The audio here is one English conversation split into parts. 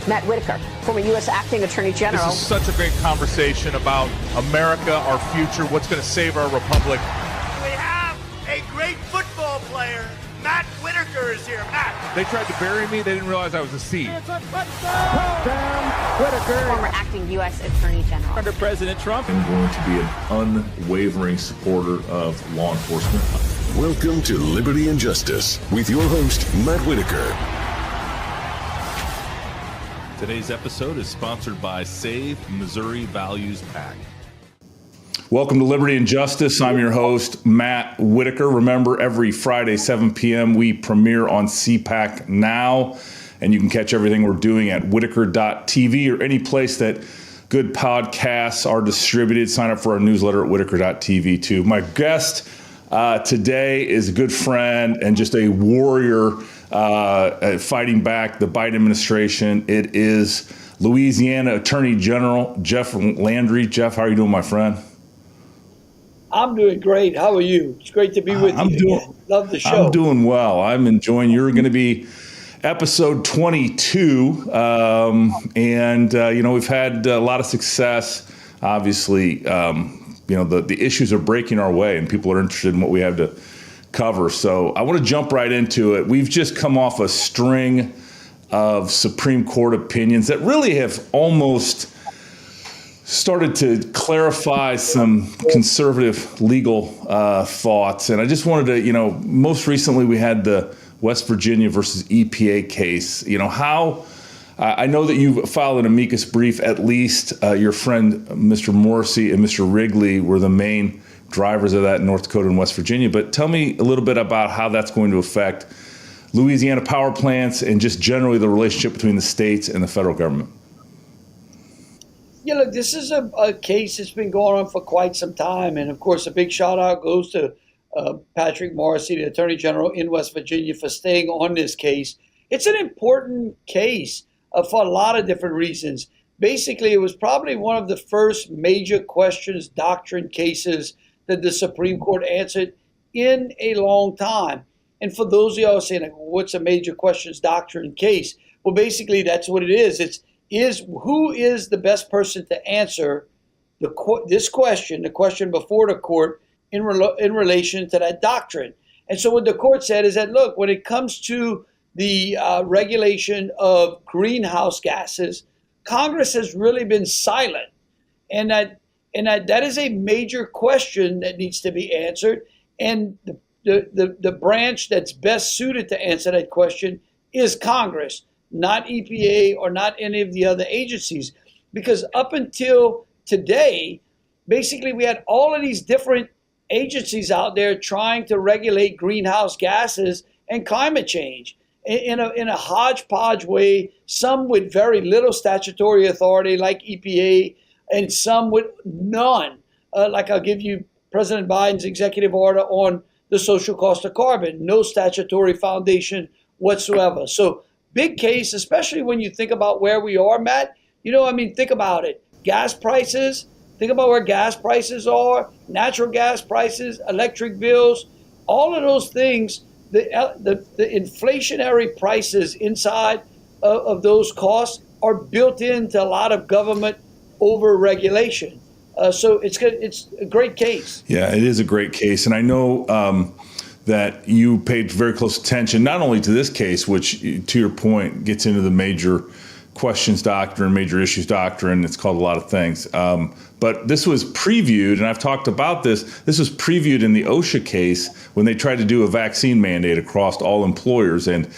Matt Whitaker, former U.S. Acting Attorney General. This is such a great conversation about America, our future, what's going to save our republic. We have a great football player. Matt Whitaker is here. Matt. They tried to bury me. They didn't realize I was a seed. It's a touchdown. Whitaker. Former acting U.S. Attorney General. Under President Trump. I'm going to be an unwavering supporter of law enforcement. Welcome to Liberty and Justice with your host, Matt Whitaker. Today's episode is sponsored by Save Missouri Values PAC. Welcome to Liberty and Justice. I'm your host, Matt Whitaker. Remember, every Friday, 7 p.m., we premiere on CPAC Now, and you can catch everything we're doing at Whitaker.tv or any place that good podcasts are distributed. Sign up for our newsletter at Whitaker.tv, too. My guest today is a good friend and just a warrior fighting back the Biden administration. It is Louisiana Attorney General Jeff Landry. Jeff, how are you doing, my friend? I'm doing great. How are you? It's great to be with you. Love the show. I'm doing well. I'm enjoying. You're going to be episode 22, and we've had a lot of success. Obviously, the issues are breaking our way, and people are interested in what we have to cover. So I want to jump right into it. We've just come off a string of Supreme Court opinions that really have almost started to clarify some conservative legal thoughts. And I just wanted to, most recently we had the West Virginia versus EPA case. I know that you filed an amicus brief. At least your friend, Mr. Morrissey and Mr. Wrigley, were the main drivers of that in North Dakota and West Virginia. But tell me a little bit about how that's going to affect Louisiana power plants and just generally the relationship between the states and the federal government. Yeah, look, this is a case that's been going on for quite some time. And of course, a big shout out goes to Patrick Morrissey, the Attorney General in West Virginia, for staying on this case. It's an important case for a lot of different reasons. Basically, it was probably one of the first major questions, doctrine cases that the Supreme Court answered in a long time. And for those of you who are saying, what's a major questions doctrine case? Well, basically, that's what it is. It's who is the best person to answer this question, the question before the court in relation to that doctrine. And so what the court said is that, look, when it comes to the regulation of greenhouse gases, Congress has really been silent. And that is a major question that needs to be answered. And the branch that's best suited to answer that question is Congress, not EPA or not any of the other agencies. Because up until today, basically we had all of these different agencies out there trying to regulate greenhouse gases and climate change in a hodgepodge way, some with very little statutory authority like EPA, and some with none. Like I'll give you President Biden's executive order on the social cost of carbon, no statutory foundation whatsoever. So big case, especially when you think about where we are, Matt. Think about it. Gas prices, think about where gas prices are, natural gas prices, electric bills, all of those things, the inflationary prices inside of those costs are built into a lot of government over-regulation. So it's a great case. Yeah, it is a great case. And I know that you paid very close attention, not only to this case, which, to your point, gets into the major questions doctrine, major issues doctrine. It's called a lot of things. But this was previewed, and I've talked about this. This was previewed in the OSHA case when they tried to do a vaccine mandate across all employers. And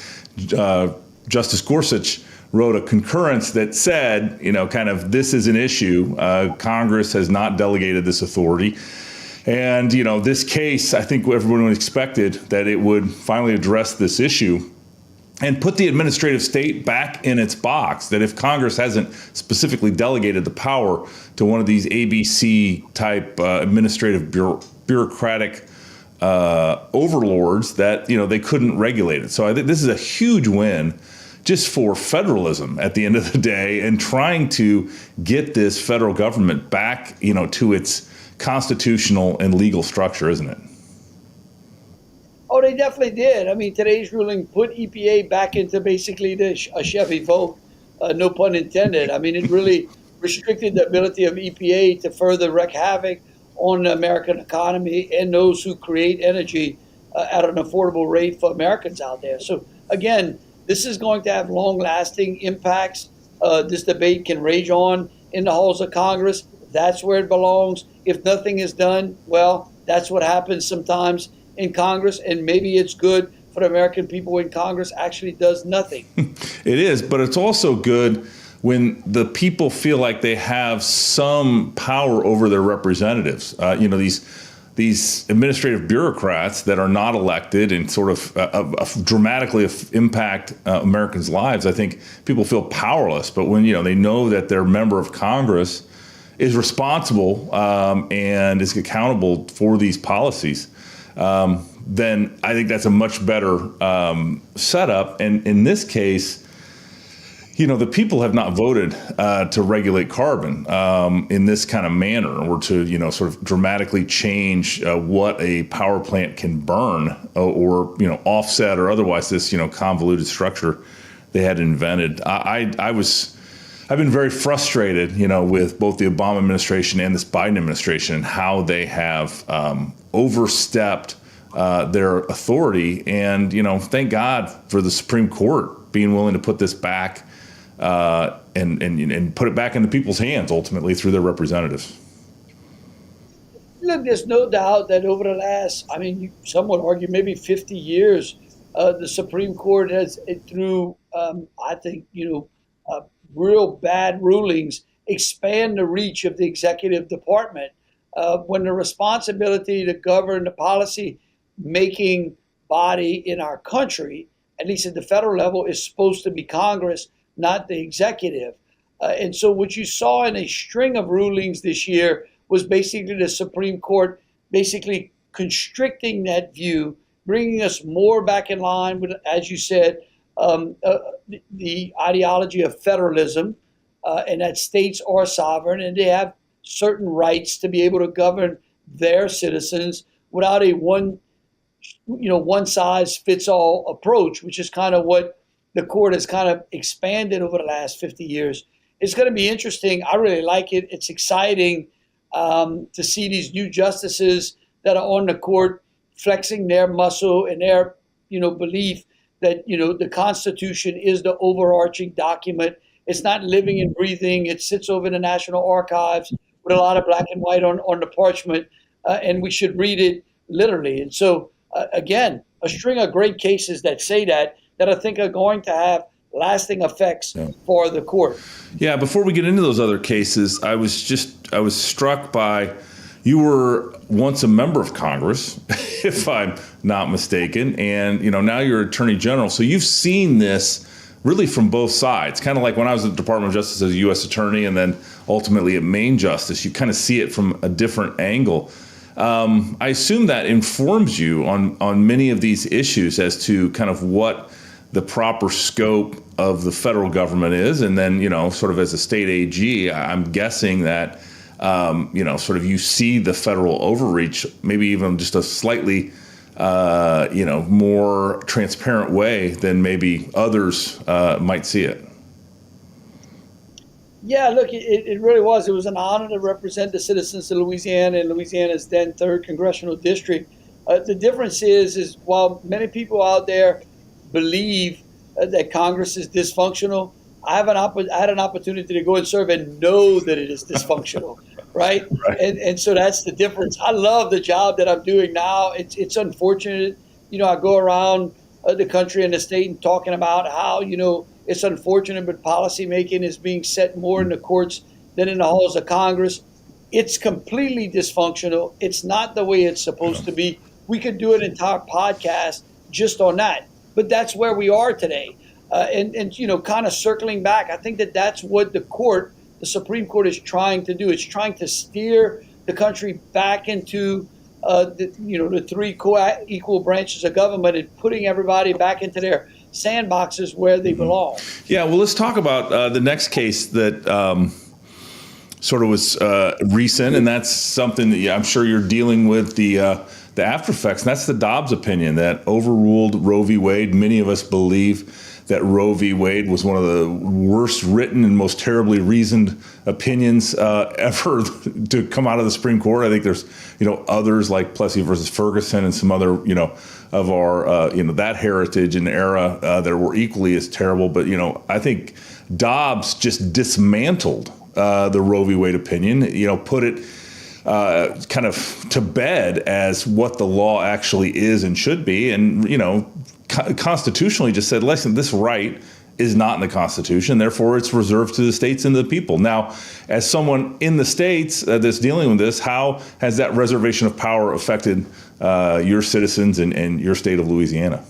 Justice Gorsuch wrote a concurrence that said, this is an issue. Congress has not delegated this authority. And, this case, I think everyone expected that it would finally address this issue and put the administrative state back in its box, that if Congress hasn't specifically delegated the power to one of these ABC type administrative bureaucratic overlords, that, they couldn't regulate it. So I think this is a huge win just for federalism at the end of the day, and trying to get this federal government back, to its constitutional and legal structure, isn't it? Oh, they definitely did. I mean, today's ruling put EPA back into basically a Chevy vote. no pun intended. I mean, it really restricted the ability of EPA to further wreak havoc on the American economy and those who create energy at an affordable rate for Americans out there. So again, this is going to have long-lasting impacts. This debate can rage on in the halls of Congress. That's where it belongs. If nothing is done, well, that's what happens sometimes in Congress, and maybe it's good for the American people when Congress actually does nothing. It is, but it's also good when the people feel like they have some power over their representatives. These administrative bureaucrats that are not elected and sort of dramatically impact Americans' lives. I think people feel powerless, but when they know that their member of Congress is responsible and is accountable for these policies, then I think that's a much better setup. And in this case, the people have not voted to regulate carbon in this kind of manner, or to, sort of dramatically change what a power plant can burn or offset or otherwise this, convoluted structure they had invented. I've been very frustrated, with both the Obama administration and this Biden administration and how they have overstepped their authority. And, thank God for the Supreme Court being willing to put this back and put it back into people's hands ultimately through their representatives. Look, there's no doubt that over the last, some would argue maybe 50 years, the Supreme Court has, through, real bad rulings, expand the reach of the executive department. When the responsibility to govern the policy making body in our country, at least at the federal level, is supposed to be Congress, not the executive. And so what you saw in a string of rulings this year was basically the Supreme Court basically constricting that view, bringing us more back in line with, as you said, the ideology of federalism, and that states are sovereign and they have certain rights to be able to govern their citizens without a one size fits all approach, which is kind of what the court has kind of expanded over the last 50 years. It's going to be interesting. I really like it. It's exciting to see these new justices that are on the court flexing their muscle and their, belief that, the Constitution is the overarching document. It's not living and breathing. It sits over in the National Archives with a lot of black and white on the parchment, and we should read it literally. And so, again, a string of great cases that say that I think are going to have lasting effects for the court. Yeah, before we get into those other cases, I was struck by, you were once a member of Congress, if I'm not mistaken, and now you're Attorney General. So you've seen this really from both sides, kind of like when I was at the Department of Justice as a U.S. Attorney and then ultimately at Maine Justice. You kind of see it from a different angle. I assume that informs you on many of these issues as to kind of what the proper scope of the federal government is. And then, sort of as a state AG, I'm guessing that, sort of you see the federal overreach, maybe even just a slightly, more transparent way than maybe others might see it. Yeah, look, it really was. It was an honor to represent the citizens of Louisiana and Louisiana's then 3rd Congressional District. The difference is while many people out there believe that Congress is dysfunctional, I had an opportunity to go and serve and know that it is dysfunctional, right? And so that's the difference. I love the job that I'm doing now. It's unfortunate. I go around the country and the state and talking about how, it's unfortunate, but policymaking is being set more in the courts than in the halls of Congress. It's completely dysfunctional. It's not the way it's supposed to be. We could do an entire podcast just on that. But that's where we are today. And kind of circling back, I think that's what the Supreme Court is trying to do. It's trying to steer the country back into the 3 co-equal branches of government and putting everybody back into their sandboxes where they belong. Yeah, well, let's talk about the next case that sort of was recent, and that's something that I'm sure you're dealing with the after effects, and that's the Dobbs opinion that overruled Roe v. Wade. Many of us believe that Roe v. Wade was one of the worst written and most terribly reasoned opinions ever to come out of the Supreme Court. I think there's, others like Plessy versus Ferguson and some other, of our, that heritage and era that were equally as terrible. But, I think Dobbs just dismantled the Roe v. Wade opinion, put it kind of to bed as what the law actually is and should be. And, constitutionally just said, listen, this right is not in the Constitution. Therefore, it's reserved to the states and the people. Now, as someone in the states that's dealing with this, how has that reservation of power affected your citizens and your state of Louisiana?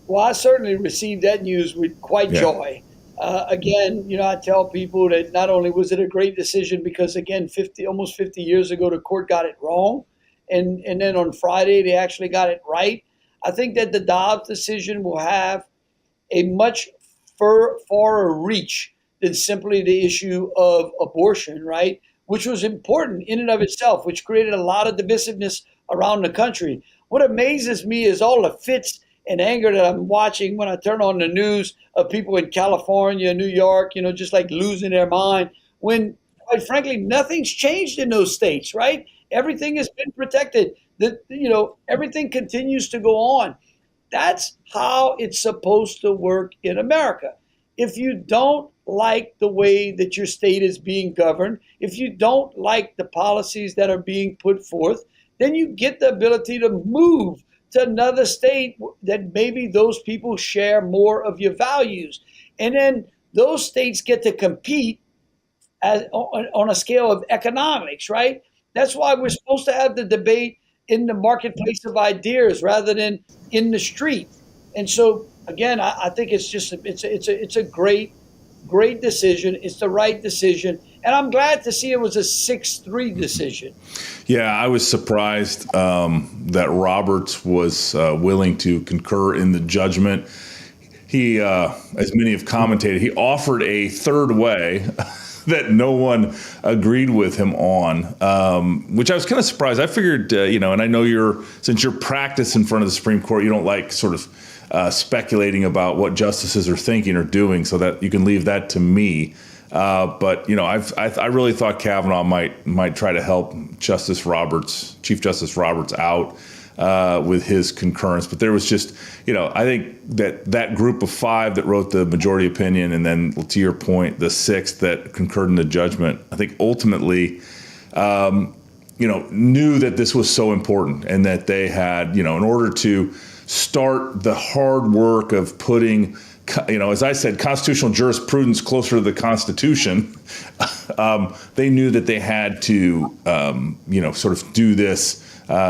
Well, I certainly received that news with quite joy. Again, I tell people that not only was it a great decision because, again, almost 50 years ago, the court got it wrong. And then on Friday, they actually got it right. I think that the Dobbs decision will have a much far reach than simply the issue of abortion, right? Which was important in and of itself, which created a lot of divisiveness around the country. What amazes me is all the fits and anger that I'm watching when I turn on the news of people in California, New York, just like losing their mind when, quite frankly, nothing's changed in those states, right? Everything has been protected. Everything continues to go on. That's how it's supposed to work in America. If you don't like the way that your state is being governed, if you don't like the policies that are being put forth, then you get the ability to move to another state that maybe those people share more of your values. And then those states get to compete on a scale of economics, right? That's why we're supposed to have the debate in the marketplace of ideas rather than in the street. And so, again, I think it's a great decision. It's the right decision. And I'm glad to see it was a 6-3 decision. Yeah, I was surprised that Roberts was willing to concur in the judgment. He, as many have commented, he offered a third way that no one agreed with him on, which I was kind of surprised. I figured, and I know since you're practiced in front of the Supreme Court, you don't like sort of speculating about what justices are thinking or doing, so that you can leave that to me. But I really thought Kavanaugh might try to help Chief Justice Roberts out with his concurrence. But there was just, I think that group of 5 that wrote the majority opinion, and then to your point, the 6 that concurred in the judgment, I think ultimately, knew that this was so important and that they had, in order to start the hard work of putting, as I said, constitutional jurisprudence closer to the Constitution, they knew that they had to, sort of do this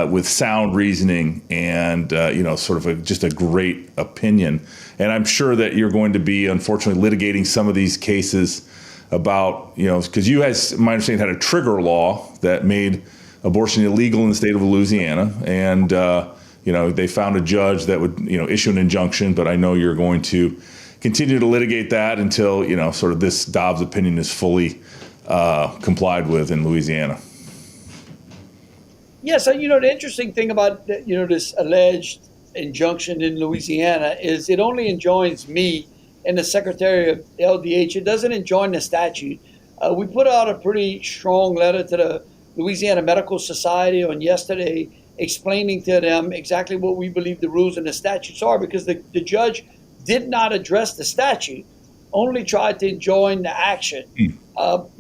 with sound reasoning and, sort of just a great opinion. And I'm sure that you're going to be, unfortunately, litigating some of these cases about, because you guys, my understanding, had a trigger law that made abortion illegal in the state of Louisiana. And, they found a judge that would, issue an injunction. But I know you're going to continue to litigate that until, sort of this Dobbs opinion is fully complied with in Louisiana. Yes, the interesting thing about this alleged injunction in Louisiana is it only enjoins me and the Secretary of LDH. It doesn't enjoin the statute. We put out a pretty strong letter to the Louisiana Medical Society on yesterday explaining to them exactly what we believe the rules and the statutes are, because the judge did not address the statute, only tried to enjoin the action.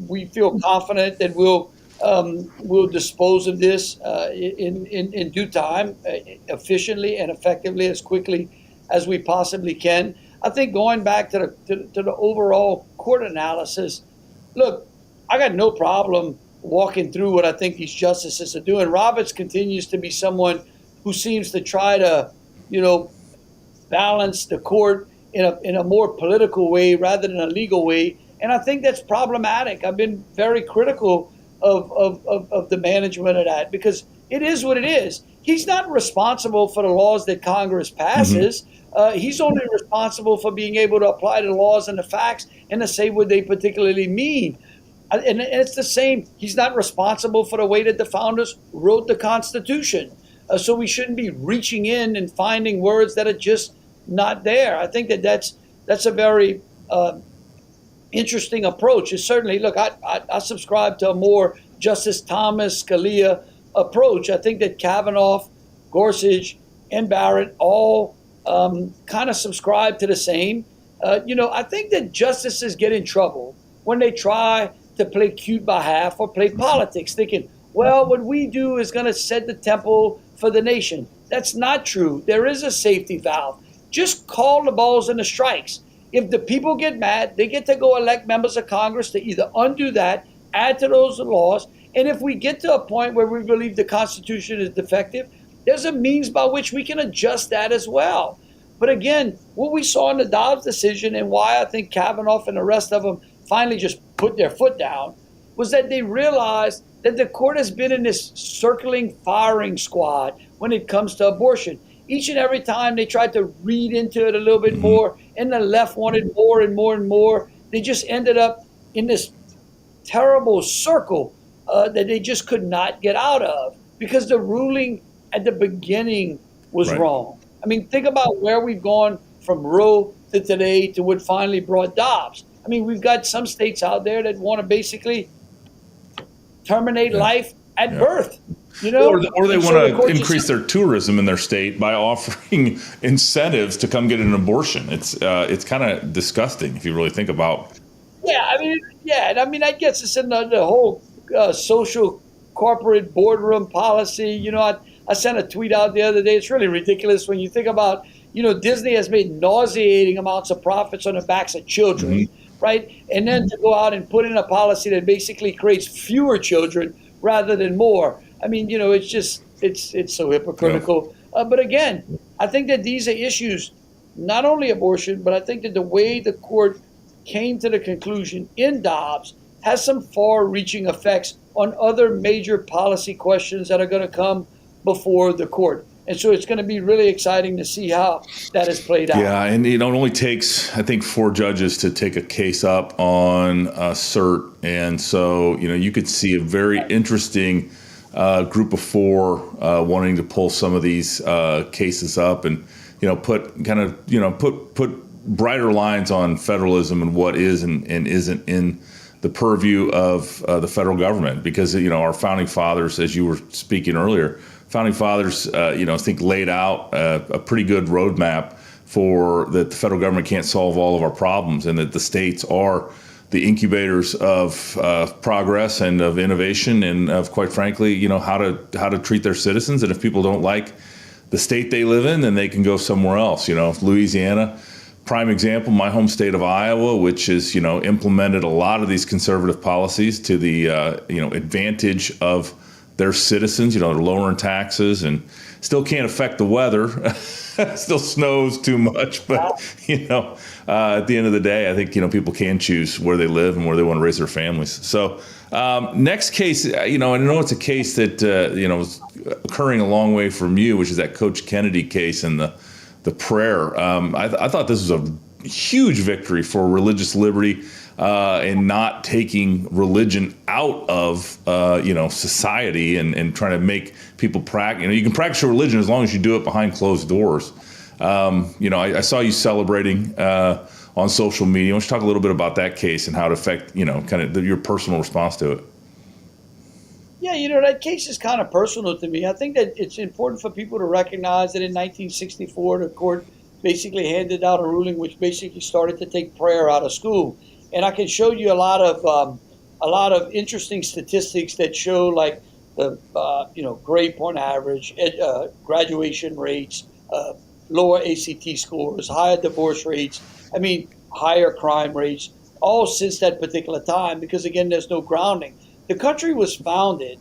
We feel confident that we'll dispose of this in due time, efficiently and effectively, as quickly as we possibly can. I think going back to the overall court analysis, look, I got no problem walking through what I think these justices are doing. Roberts continues to be someone who seems to try to, balance the court in a more political way rather than a legal way. And I think that's problematic. I've been very critical of the management of that, because it is what it is. He's not responsible for the laws that Congress passes. He's only responsible for being able to apply the laws and the facts and to say what they particularly mean. And it's the same. He's not responsible for the way that the founders wrote the Constitution. So we shouldn't be reaching in and finding words that are just not there. I think that's a very interesting approach. It's certainly, look, I subscribe to a more Justice Thomas Scalia approach. I think that Kavanaugh, Gorsuch, and Barrett all kind of subscribe to the same. I think that justices get in trouble when they try to play cute by half or play politics, thinking, well, what we do is going to set the tempo for the nation. That's not true. There is a safety valve. Just call the balls and the strikes. If the people get mad, they get to go elect members of Congress to either undo that, add to those laws, and if we get to a point where we believe the Constitution is defective, there's a means by which we can adjust that as well. But again, what we saw in the Dobbs decision and why I think Kavanaugh and the rest of them finally just put their foot down was that they realized that the court has been in this circling firing squad when it comes to abortion. Each and every time they tried to read into it a little bit more, and the left wanted more and more and more, they just ended up in this terrible circle that they just could not get out of because the ruling at the beginning was wrong. I mean, think about where we've gone from Roe to today to what finally brought Dobbs. I mean, we've got some states out there that want to basically terminate life at birth. Or they want to increase their tourism in their state by offering incentives to come get an abortion. It's kind of disgusting if you really think about. I guess it's in the whole social corporate boardroom policy. I sent a tweet out the other day. It's really ridiculous when you think about, Disney has made nauseating amounts of profits on the backs of children, right? And then to go out and put in a policy that basically creates fewer children rather than more. I mean, it's just, it's so hypocritical. But again, I think that these are issues, not only abortion, but I think that the way the court came to the conclusion in Dobbs has some far-reaching effects on other major policy questions that are going to come before the court. And so it's going to be really exciting to see how that is played out. Yeah, and it only takes, I think, 4 judges to take a case up on cert. And so, you could see a very interesting group of 4 wanting to pull some of these cases up and, put brighter lines on federalism and what is and isn't in the purview of the federal government. Because, our founding fathers, as you were speaking earlier, founding fathers, I think laid out a pretty good roadmap for that the federal government can't solve all of our problems and that the states are the incubators of progress and of innovation and of, quite frankly, how to treat their citizens. And if people don't like the state they live in, then they can go somewhere else. Louisiana, prime example, my home state of Iowa, which has, implemented a lot of these conservative policies to the, advantage of their citizens. They're lowering taxes and still can't affect the weather. Still snows too much, but at the end of the day, I think people can choose where they live and where they want to raise their families. So next case, I know it's a case that is occurring a long way from you, which is that Coach Kennedy case and the prayer. I thought this was a huge victory for religious liberty. And not taking religion out of society and trying to make people practice. You can practice your religion as long as you do it behind closed doors. I saw you celebrating on social media. Why don't you talk a little bit about that case and how it affect kind of your personal response to it? Yeah, that case is kind of personal to me. I think that it's important for people to recognize that in 1964, the court basically handed out a ruling which basically started to take prayer out of school. And I can show you a lot of interesting statistics that show like the grade point average, graduation rates, lower ACT scores, higher divorce rates. I mean, higher crime rates, all since that particular time. Because again, there's no grounding. The country was founded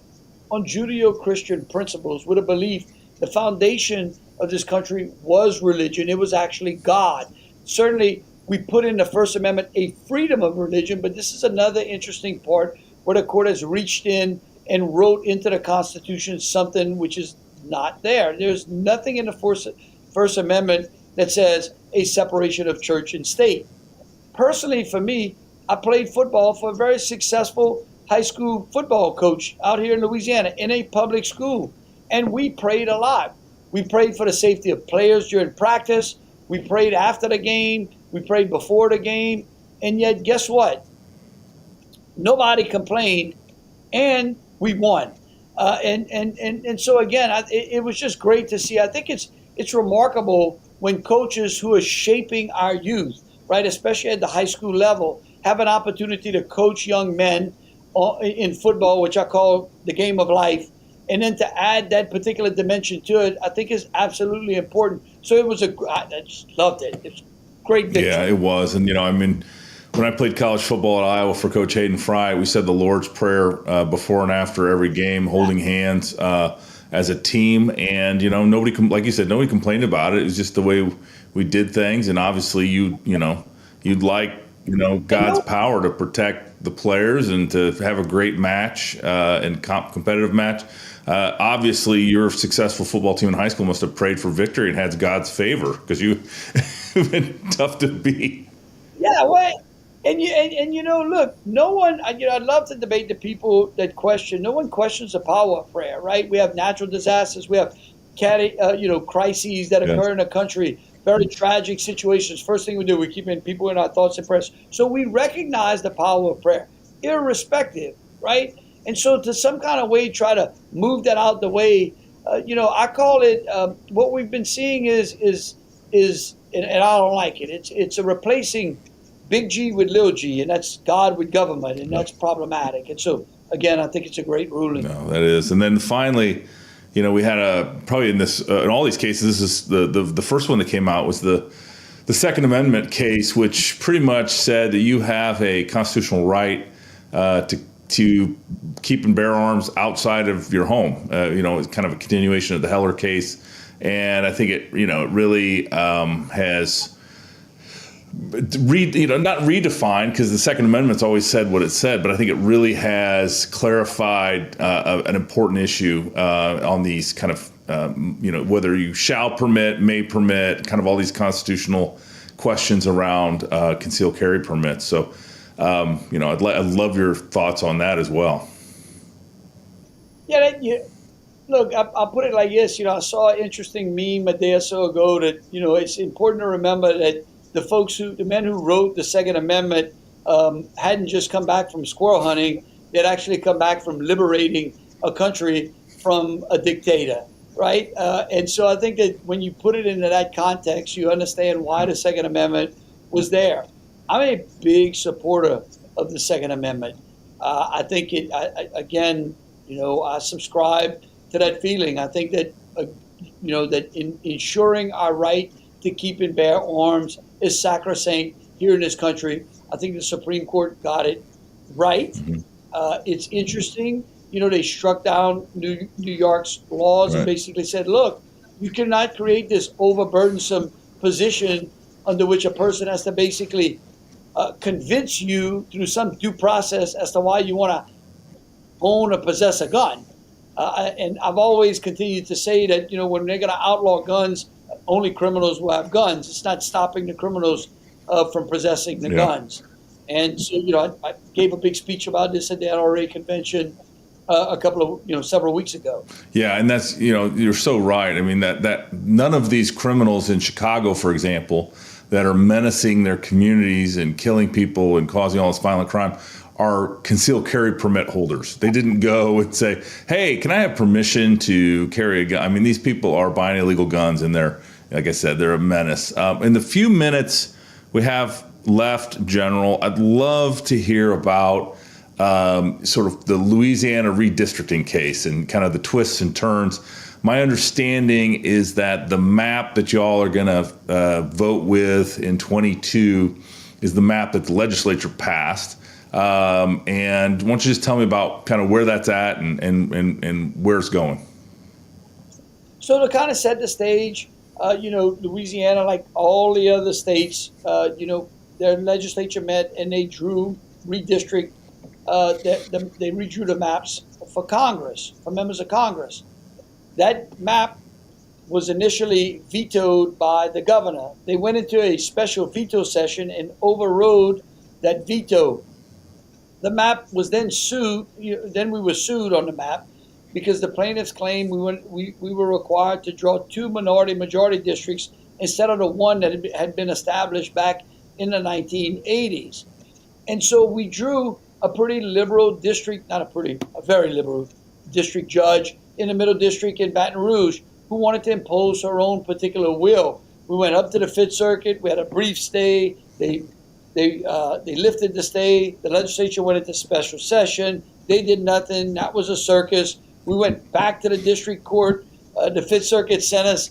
on Judeo-Christian principles with a belief. The foundation of this country was religion. It was actually God. Certainly, we put in the First Amendment a freedom of religion, but this is another interesting part where the court has reached in and wrote into the Constitution something which is not there. There's nothing in the First Amendment that says a separation of church and state. Personally, for me, I played football for a very successful high school football coach out here in Louisiana in a public school, and we prayed a lot. We prayed for the safety of players during practice. We prayed after the game. We prayed before the game. And yet, guess what? Nobody complained, and we won. And so, again, it was just great to see. I think it's remarkable when coaches who are shaping our youth, right, especially at the high school level, have an opportunity to coach young men in football, which I call the game of life, and then to add that particular dimension to it, I think is absolutely important. So I just loved it. It's great victory. Yeah, it was. And, when I played college football at Iowa for Coach Hayden Fry, we said the Lord's Prayer before and after every game, holding hands as a team. And, nobody, like you said, nobody complained about it. It was just the way we did things. And obviously you'd like, God's power to protect the players and to have a great match and competitive match. Obviously, your successful football team in high school must have prayed for victory and had God's favor because you've been tough to beat. Yeah, well, and look, no one. I'd love to debate the people that question. No one questions the power of prayer, right? We have natural disasters. We have crises that occur in the country. Very tragic situations. First thing we do, we keep people in our thoughts and prayers. So we recognize the power of prayer, irrespective, right? And so to some kind of way, try to move that out the way. I call it. What we've been seeing is, and I don't like it. It's a replacing big G with little G, and that's God with government, and that's problematic. And so again, I think it's a great ruling. No, that is. And then finally, we had probably in this in all these cases, this is the first one that came out was the Second Amendment case, which pretty much said that you have a constitutional right to keep and bear arms outside of your home. It's kind of a continuation of the Heller case, and I think it really has not redefined, because the Second Amendment's always said what it said, but I think it really has clarified an important issue on these kind of, whether you shall permit, may permit, kind of all these constitutional questions around concealed carry permits. So, I'd love your thoughts on that as well. Yeah, look, I'll put it like this. I saw an interesting meme a day or so ago that, it's important to remember that the men who wrote the Second Amendment hadn't just come back from squirrel hunting. They'd actually come back from liberating a country from a dictator, right? And so I think that when you put it into that context, you understand why the Second Amendment was there. I'm a big supporter of the Second Amendment. I think I subscribe to that feeling. I think that, that in ensuring our right to keep and bear arms is sacrosanct here in this country. I think the Supreme Court got it right. Mm-hmm. It's interesting. They struck down New York's laws and basically said, look, you cannot create this overburdensome position under which a person has to basically convince you through some due process as to why you want to own or possess a gun. And I've always continued to say that, when they're going to outlaw guns, only criminals will have guns. It's not stopping the criminals from possessing the guns. And so, I gave a big speech about this at the NRA convention several weeks ago. Yeah, and that's, you're so right. I mean, that none of these criminals in Chicago, for example, that are menacing their communities and killing people and causing all this violent crime are concealed carry permit holders. They didn't go and say, hey, can I have permission to carry a gun? I mean, these people are buying illegal guns, and they're, like I said, they're a menace. In the few minutes we have left, General, I'd love to hear about sort of the Louisiana redistricting case and kind of the twists and turns. My understanding is that the map that y'all are going to vote with in 22 is the map that the legislature passed. And why don't you just tell me about kind of where that's at and where it's going? So to kind of set the stage, Louisiana, like all the other states, their legislature met and they drew redistrict. They redrew the maps for Congress, for members of Congress. That map was initially vetoed by the governor. They went into a special veto session and overrode that veto. The map was then sued. Then we were sued on the map because the plaintiffs claimed we were required to draw two minority-majority districts instead of the one that had been established back in the 1980s. And so we drew a pretty liberal district, a very liberal district judge in the Middle District in Baton Rouge who wanted to impose her own particular will. We went up to the Fifth Circuit. We had a brief stay. They lifted the stay. The legislature went into special session. They did nothing. That was a circus. We went back to the district court. The Fifth Circuit sent us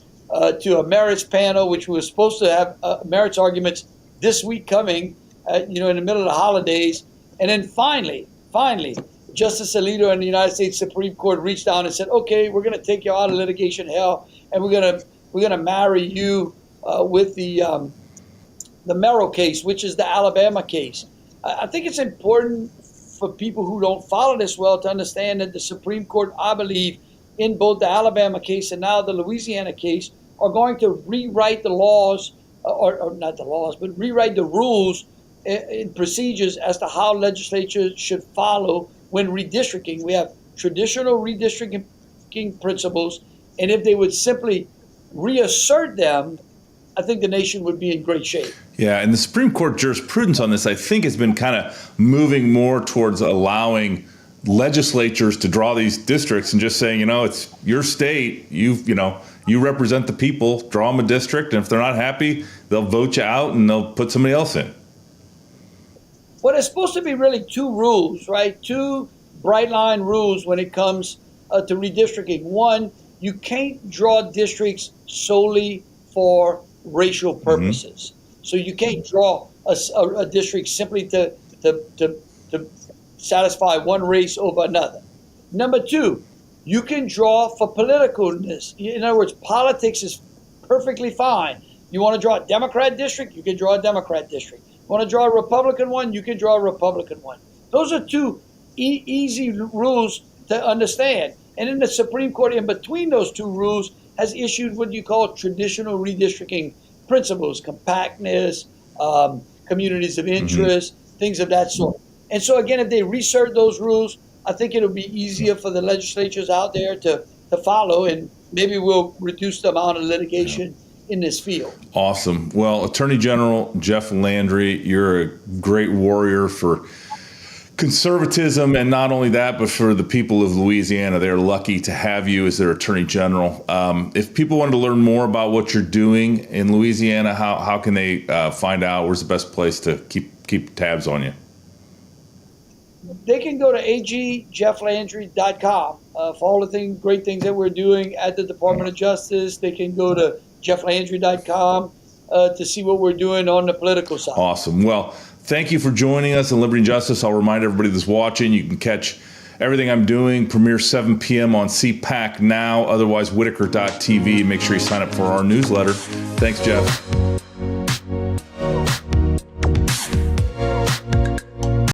to a merits panel, which we were supposed to have merits arguments this week coming, in the middle of the holidays. And then finally, Justice Alito and the United States Supreme Court reached down and said, "Okay, we're going to take you out of litigation hell, and we're going to marry you with the Merrill case, which is the Alabama case." I think it's important for people who don't follow this well to understand that the Supreme Court, I believe, in both the Alabama case and now the Louisiana case, are going to rewrite the laws, or not the laws, but rewrite the rules and procedures as to how legislatures should follow when redistricting. We have traditional redistricting principles, and if they would simply reassert them, I think the nation would be in great shape. Yeah, and the Supreme Court jurisprudence on this, I think, has been kind of moving more towards allowing legislatures to draw these districts and just saying, it's your state, you represent the people, draw them a district, and if they're not happy, they'll vote you out and they'll put somebody else in. Well, there's supposed to be really two rules, right? Two bright line rules when it comes to redistricting. One, you can't draw districts solely for racial purposes. Mm-hmm. So you can't draw a district simply to satisfy one race over another. Number two, you can draw for politicalness. In other words, politics is perfectly fine. You want to draw a Democrat district, you can draw a Democrat district. You want to draw a Republican one, you can draw a Republican one. Those are two easy rules to understand. And then the Supreme Court, in between those two rules, has issued what you call traditional redistricting principles, compactness, communities of interest, things of that sort. And so, again, if they reinsert those rules, I think it'll be easier for the legislatures out there to follow, and maybe we'll reduce the amount of litigation in this field. Awesome. Well, Attorney General Jeff Landry, you're a great warrior for conservatism, and not only that, but for the people of Louisiana. They're lucky to have you as their Attorney General. If people wanted to learn more about what you're doing in Louisiana, how can they find out? Where's the best place to keep tabs on you? They can go to agjefflandry.com for all the great things that we're doing at the Department of Justice. They can go to jefflandry.com to see what we're doing on the political side. Awesome. Well, thank you for joining us in Liberty and Justice. I'll remind everybody that's watching, you can catch everything I'm doing, premiere 7 p.m. on CPAC now, otherwise Whitaker.tv. Make sure you sign up for our newsletter. Thanks, Jeff.